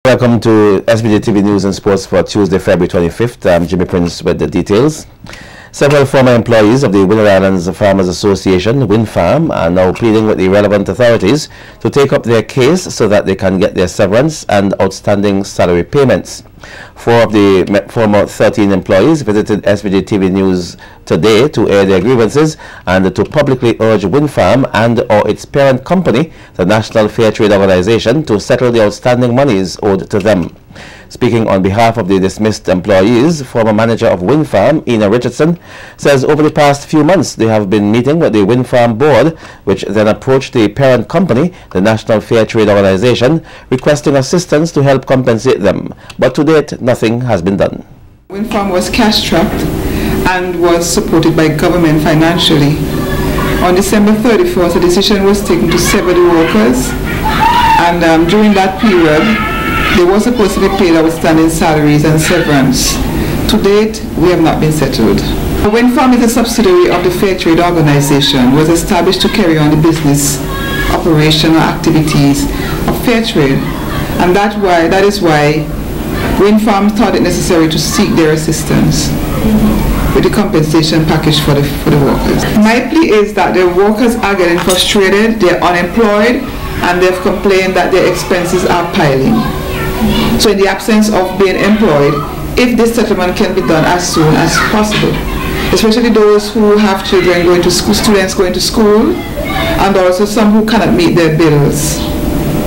Welcome to SVG-TV News and Sports for Tuesday, February 25th. I'm Jimmy Prince with the details. Several former employees of the Windward Islands Farmers Association, Windfarm, are now pleading with the relevant authorities to take up their case so that they can get their severance and outstanding salary payments. 4 of the former 13 employees visited SVG-TV News today to air their grievances and to publicly urge Windfarm and or its parent company, the National Fair Trade Organization, to settle the outstanding monies owed to them. Speaking on behalf of the dismissed employees, former manager of Windfarm, Ina Richardson, says over the past few months they have been meeting with the Windfarm board, which then approached the parent company, the National Fair Trade Organization, requesting assistance to help compensate them. But to date, nothing has been done. Windfarm was cash-strapped and was supported by government financially. On December 31st, a decision was taken to sever the workers, and during that period, they were supposed to be paid outstanding salaries and severance. To date, we have not been settled. Windfarm is a subsidiary of the Fair Trade Organization, was established to carry on the business, operational activities of fair trade, and that is why Windfarm thought it necessary to seek their assistance with the compensation package for the workers. My plea is that the workers are getting frustrated, they're unemployed, and they've complained that their expenses are piling. So in the absence of being employed, if this settlement can be done as soon as possible, especially those who have children going to school, students going to school, and also some who cannot meet their bills.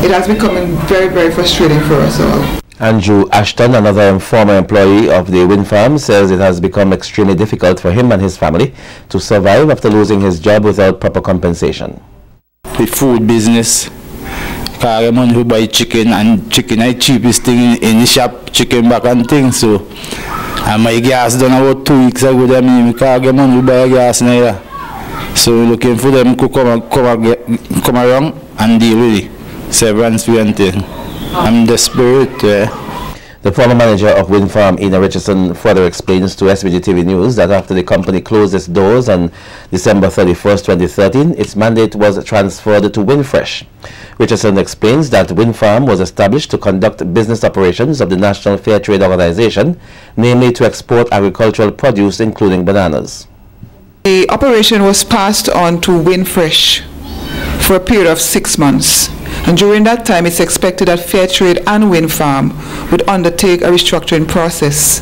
It has become very, very frustrating for us all. Andrew Ashton, another former employee of the Windfarm, says it has become extremely difficult for him and his family to survive after losing his job without proper compensation. The food business, I money who buy chicken, and chicken is the cheapest thing in the shop, chicken back and things. So, and my gas done about 2 weeks ago. I mean, I get money who buy gas now. So looking for them to come around and deal with it. Severance and thing. I'm desperate. The former manager of Windfarm, Ina Richardson, further explains to SVG-TV News that after the company closed its doors on December 31st, 2013, its mandate was transferred to Windfresh. Richardson explains that Windfarm was established to conduct business operations of the National Fair Trade Organization, namely to export agricultural produce including bananas. The operation was passed on to Windfresh for a period of 6 months. And during that time, it's expected that Fair Trade and Windfarm would undertake a restructuring process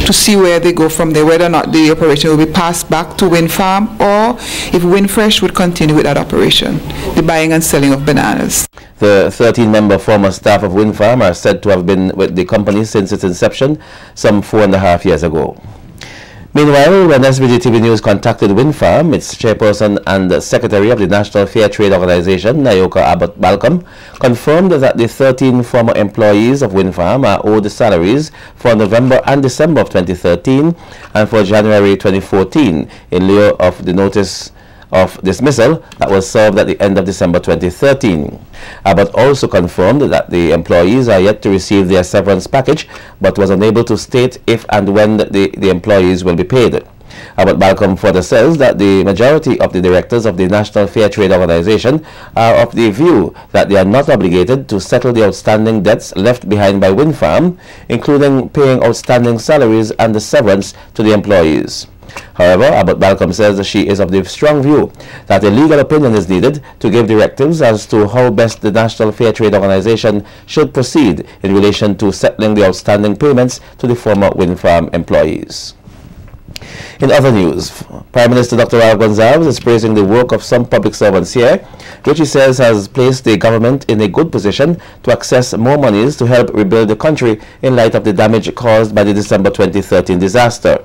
to see where they go from there, whether or not the operation will be passed back to Windfarm or if Windfresh would continue with that operation, the buying and selling of bananas. The 13-member former staff of Windfarm are said to have been with the company since its inception some 4.5 years ago. Meanwhile, when SVG-TV News contacted Windfarm, its chairperson and secretary of the National Fair Trade Organization, Nayoka Abbott-Balcom, confirmed that the 13 former employees of Windfarm are owed salaries for November and December of 2013 and for January 2014 in lieu of the notice of dismissal that was served at the end of December 2013. Abbott also confirmed that the employees are yet to receive their severance package, but was unable to state if and when the employees will be paid. Abbott-Balcom further says that the majority of the directors of the National Fair Trade Organization are of the view that they are not obligated to settle the outstanding debts left behind by Windfarm, including paying outstanding salaries and the severance to the employees. However, Abbott-Balcom says she is of the strong view that a legal opinion is needed to give directives as to how best the National Fair Trade Organization should proceed in relation to settling the outstanding payments to the former Windfarm employees. In other news, Prime Minister Dr. Ralph Gonsalves is praising the work of some public servants here, which he says has placed the government in a good position to access more monies to help rebuild the country in light of the damage caused by the December 2013 disaster.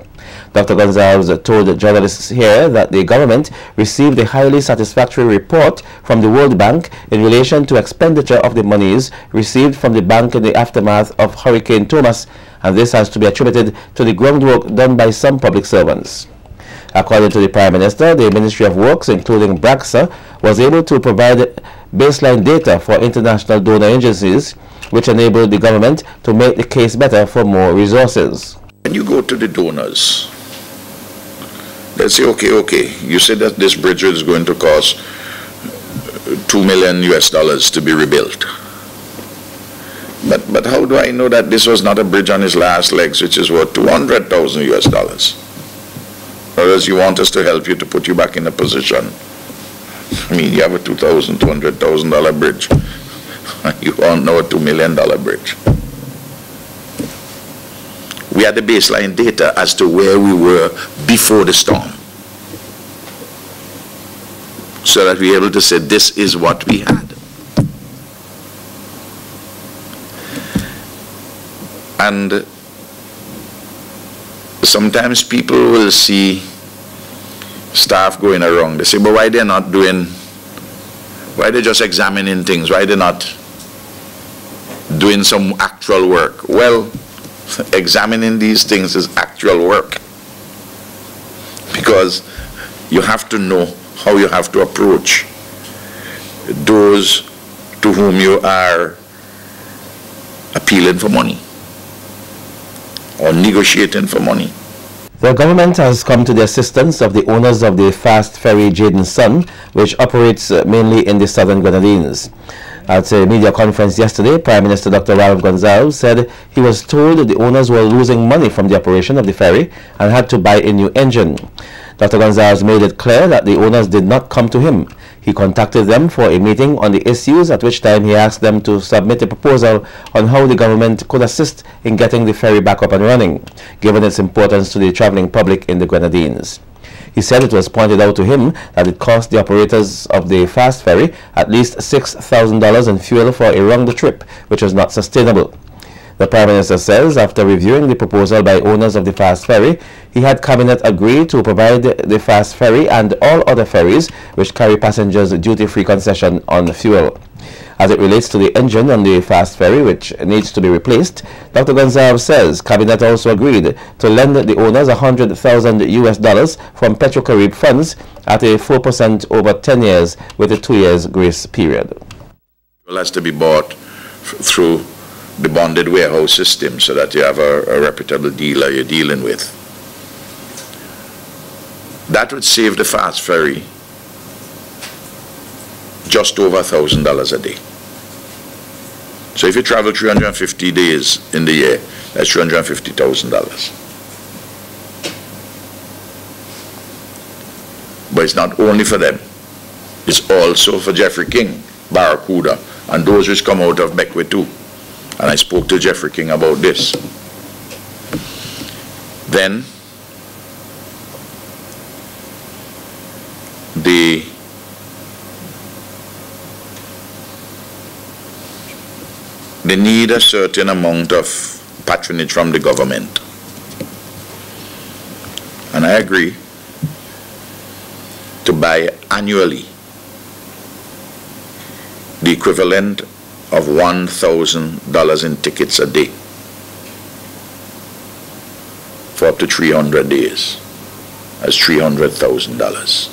Dr. Gonsalves told journalists here that the government received a highly satisfactory report from the World Bank in relation to expenditure of the monies received from the bank in the aftermath of Hurricane Thomas, and this has to be attributed to the groundwork done by some public servants. According to the Prime Minister, the Ministry of Works, including BRACSA, was able to provide baseline data for international donor agencies, which enabled the government to make the case better for more resources. When you go to the donors, they say, okay, you said that this bridge is going to cost $2 million US to be rebuilt. But how do I know that this was not a bridge on his last legs, which is worth $200,000 US? Or else you want us to help you to put you back in a position. I mean, you have a $200,000, $200,000 bridge. You want now a $2 million bridge. We had the baseline data as to where we were before the storm, so that we were able to say this is what we had. And sometimes people will see staff going around. They say, but why they're not doing, why they're just examining things, why they're not doing some actual work? Well, examining these things is actual work, because you have to know how you have to approach those to whom you are appealing for money or negotiating for money. The government has come to the assistance of the owners of the fast ferry Jaden Sun, which operates mainly in the southern Grenadines. At a media conference yesterday, Prime Minister Dr. Ralph Gonsalves said he was told the owners were losing money from the operation of the ferry and had to buy a new engine. Dr. Gonsalves made it clear that the owners did not come to him. He contacted them for a meeting on the issues, at which time he asked them to submit a proposal on how the government could assist in getting the ferry back up and running, given its importance to the traveling public in the Grenadines. He said it was pointed out to him that it cost the operators of the fast ferry at least $6,000 in fuel for a round trip, which was not sustainable. The Prime Minister says after reviewing the proposal by owners of the fast ferry, he had Cabinet agree to provide the fast ferry and all other ferries which carry passengers duty-free concession on fuel. As it relates to the engine on the fast ferry, which needs to be replaced, Dr. Gonsalves says Cabinet also agreed to lend the owners $100,000 US from Petrocarib funds at a 4% over 10 years with a 2 years grace period. It has to be bought through the bonded warehouse system, so that you have a reputable dealer you're dealing with. That would save the fast ferry just over $1,000 a day. So if you travel 350 days in the year, that's $350,000. But it's not only for them. It's also for Jeffrey King, Barracuda, and those which come out of Beckwith too. And I spoke to Jeffrey King about this. Then they need a certain amount of patronage from the government. And I agree to buy annually the equivalent of $1,000 in tickets a day for up to 300 days. That's $300,000.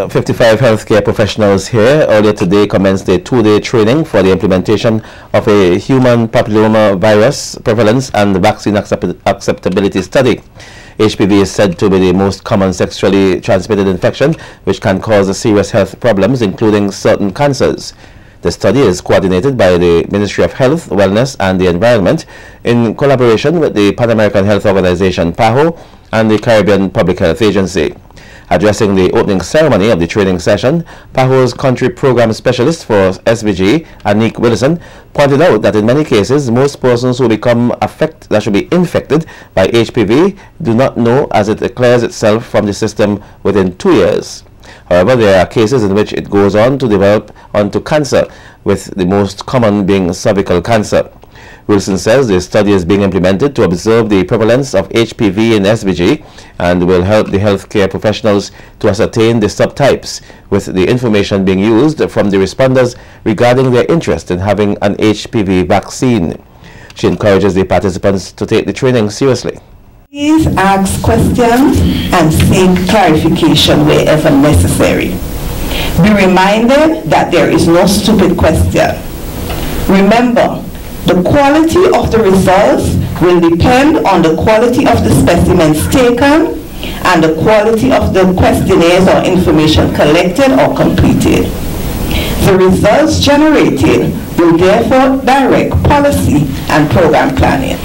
55 healthcare professionals here earlier today commenced a 2-day training for the implementation of a human papilloma virus prevalence and vaccine acceptability study. HPV is said to be the most common sexually transmitted infection, which can cause serious health problems, including certain cancers. The study is coordinated by the Ministry of Health, Wellness and the Environment in collaboration with the Pan American Health Organization, PAHO, and the Caribbean Public Health Agency. Addressing the opening ceremony of the training session, PAHO's country program specialist for SVG, Anik Wilson, pointed out that in many cases, most persons who become should be infected by HPV do not know, as it clears itself from the system within 2 years. However, there are cases in which it goes on to develop onto cancer, with the most common being cervical cancer. Wilson says the study is being implemented to observe the prevalence of HPV in SVG and will help the healthcare professionals to ascertain the subtypes, with the information being used from the responders regarding their interest in having an HPV vaccine. She encourages the participants to take the training seriously. Please ask questions and seek clarification wherever necessary. Be reminded that there is no stupid question. Remember, the quality of the results will depend on the quality of the specimens taken and the quality of the questionnaires or information collected or completed. The results generated will therefore direct policy and program planning.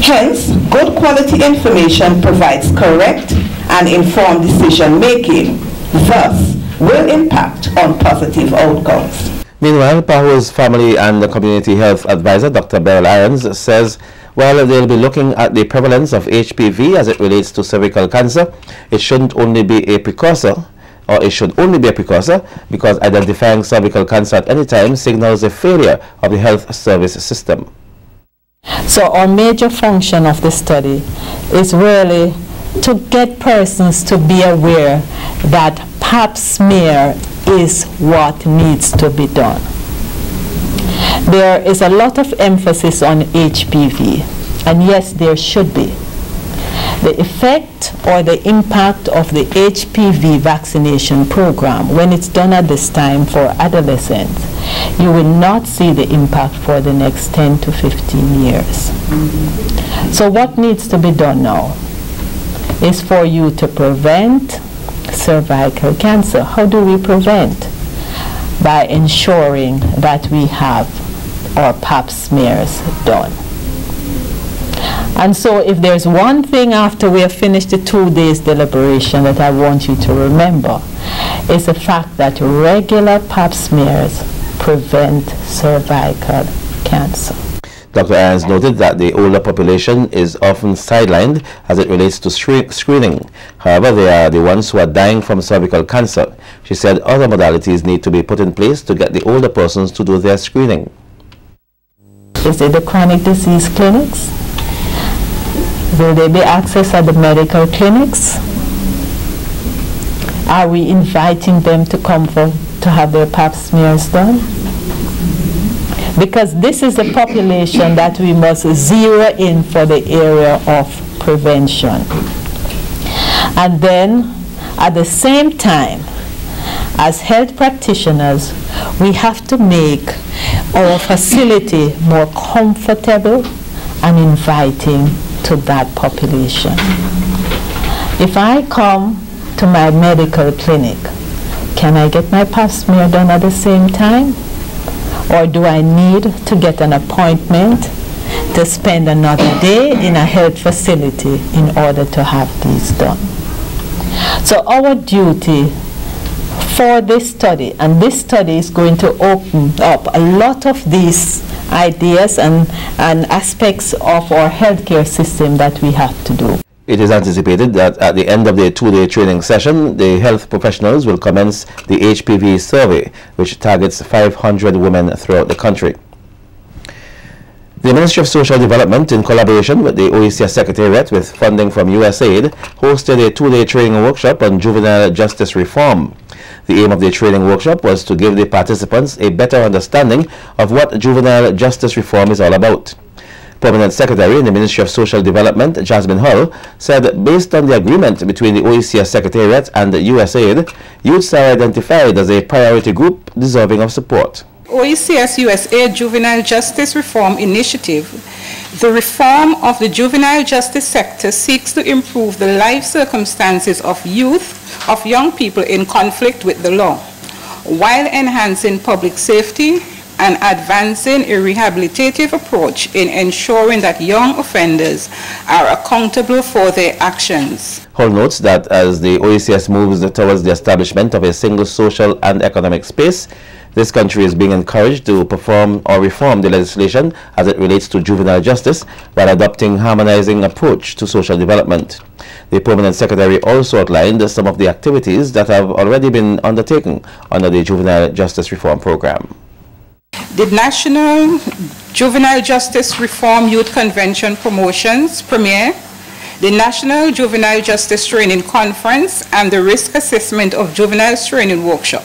Hence, good quality information provides correct and informed decision making, thus will impact on positive outcomes. Meanwhile, PAHO's Family and Community Health Advisor, Dr. Beryl Irons, says while they'll be looking at the prevalence of HPV as it relates to cervical cancer, it shouldn't only be a precursor, or it should only be a precursor, because identifying cervical cancer at any time signals a failure of the health service system. So our major function of the study is really to get persons to be aware that pap smear is what needs to be done. There is a lot of emphasis on HPV, and yes, there should be. The effect or the impact of the HPV vaccination program, when it's done at this time for adolescents, you will not see the impact for the next 10 to 15 years. So what needs to be done now is for you to prevent cervical cancer. How do we prevent? By ensuring that we have our pap smears done. And so if there's one thing after we have finished the 2 days deliberation that I want you to remember, is the fact that regular pap smears prevent cervical cancer. Dr. Irons noted that the older population is often sidelined as it relates to screening. However, they are the ones who are dying from cervical cancer. She said other modalities need to be put in place to get the older persons to do their screening. Is it the chronic disease clinics? Will there be access at the medical clinics? Are we inviting them to come to have their pap smears done? Because this is the population that we must zero in for the area of prevention. And then, at the same time, as health practitioners, we have to make our facility more comfortable and inviting to that population. If I come to my medical clinic, can I get my pap smear done at the same time? Or do I need to get an appointment to spend another day in a health facility in order to have these done? So our duty for this study, and this study is going to open up a lot of these ideas and aspects of our healthcare system that we have to do. It is anticipated that at the end of the 2-day training session, the health professionals will commence the HPV survey, which targets 500 women throughout the country. The Ministry of Social Development, in collaboration with the OECS Secretariat with funding from USAID, hosted a 2-day training workshop on juvenile justice reform. The aim of the training workshop was to give the participants a better understanding of what juvenile justice reform is all about. Permanent Secretary in the Ministry of Social Development, Jasmine Hull, said based on the agreement between the OECS Secretariat and the USAID, youths are identified as a priority group deserving of support. OECS USAID Juvenile Justice Reform Initiative. The reform of the juvenile justice sector seeks to improve the life circumstances of young people in conflict with the law, while enhancing public safety and advancing a rehabilitative approach in ensuring that young offenders are accountable for their actions. Hull notes that as the OECS moves towards the establishment of a single social and economic space, this country is being encouraged to perform or reform the legislation as it relates to juvenile justice while adopting harmonizing approach to social development. The Permanent Secretary also outlined some of the activities that have already been undertaken under the Juvenile Justice Reform Program. The National Juvenile Justice Reform Youth Convention Promotions Premiere, the National Juvenile Justice Training Conference, and the Risk Assessment of Juveniles Training Workshop.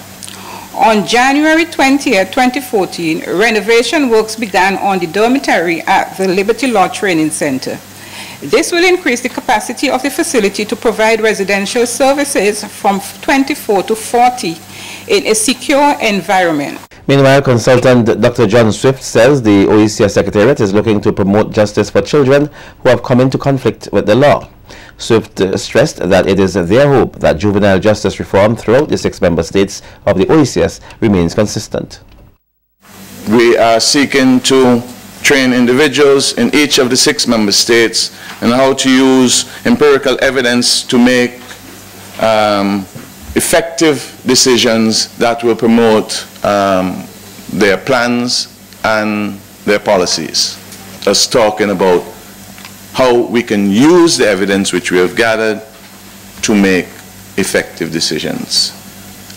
On January 20, 2014, renovation works began on the dormitory at the Liberty Law Training Center. This will increase the capacity of the facility to provide residential services from 24 to 40 in a secure environment. Meanwhile, consultant Dr. John Swift says the OECS Secretariat is looking to promote justice for children who have come into conflict with the law. Swift stressed that it is their hope that juvenile justice reform throughout the 6 member states of the OECS remains consistent. We are seeking to train individuals in each of the 6 member states on how to use empirical evidence to make effective decisions that will promote their plans and their policies. Us talking about how we can use the evidence which we have gathered to make effective decisions.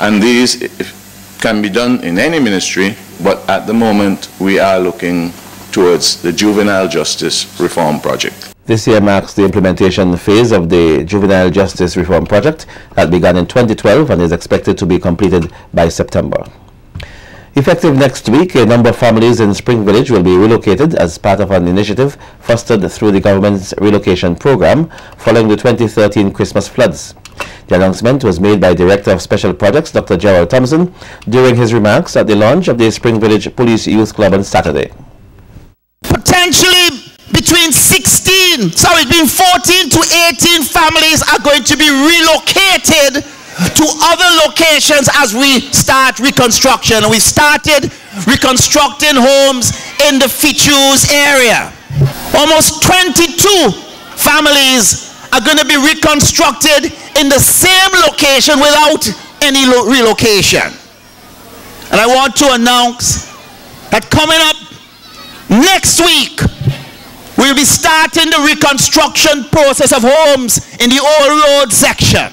And these can be done in any ministry, but at the moment we are looking towards the Juvenile Justice Reform Project. This year marks the implementation phase of the Juvenile Justice Reform Project that began in 2012 and is expected to be completed by September. Effective next week, a number of families in Spring Village will be relocated as part of an initiative fostered through the government's relocation program following the 2013 Christmas floods. The announcement was made by Director of Special Projects Dr. Gerald Thompson during his remarks at the launch of the Spring Village Police Youth Club on Saturday. Potentially between 14 to 18 families are going to be relocated to other locations as we start reconstruction. We started reconstructing homes in the Fichus area. Almost 22 families are going to be reconstructed in the same location without any relocation. And I want to announce that coming up next week, we'll be starting the reconstruction process of homes in the Old Road section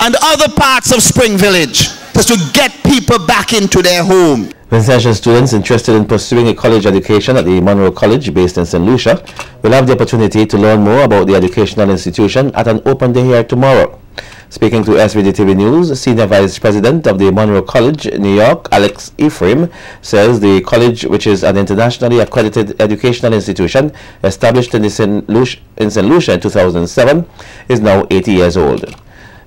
and other parts of Spring Village, just to get people back into their home. Residential students interested in pursuing a college education at the Monroe College based in St. Lucia will have the opportunity to learn more about the educational institution at an open day here tomorrow. Speaking to SVG-TV News, Senior Vice President of the Monroe College, New York, Alex Ephraim, says the college, which is an internationally accredited educational institution established in St. Lucia in 2007, is now 80 years old.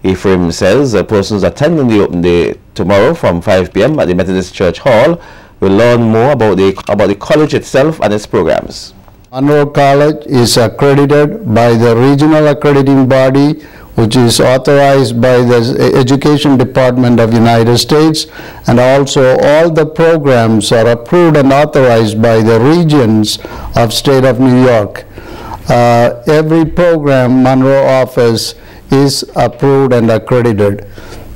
Ephraim says persons attending the open day tomorrow from 5 p.m. at the Methodist Church Hall will learn more about the college itself and its programs. Monroe College is accredited by the regional accrediting body, which is authorized by the Education Department of the United States, and also all the programs are approved and authorized by the regions of state of New York. Every program Monroe offers is approved and accredited.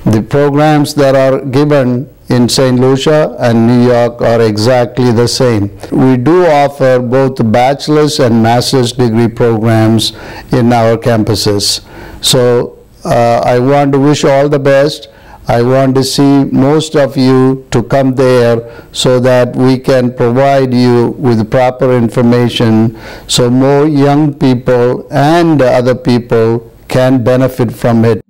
The programs that are given in St. Lucia and New York are exactly the same. We do offer both bachelor's and master's degree programs in our campuses. So I want to wish all the best. I want to see most of you to come there so that we can provide you with proper information so more young people and other people can benefit from it.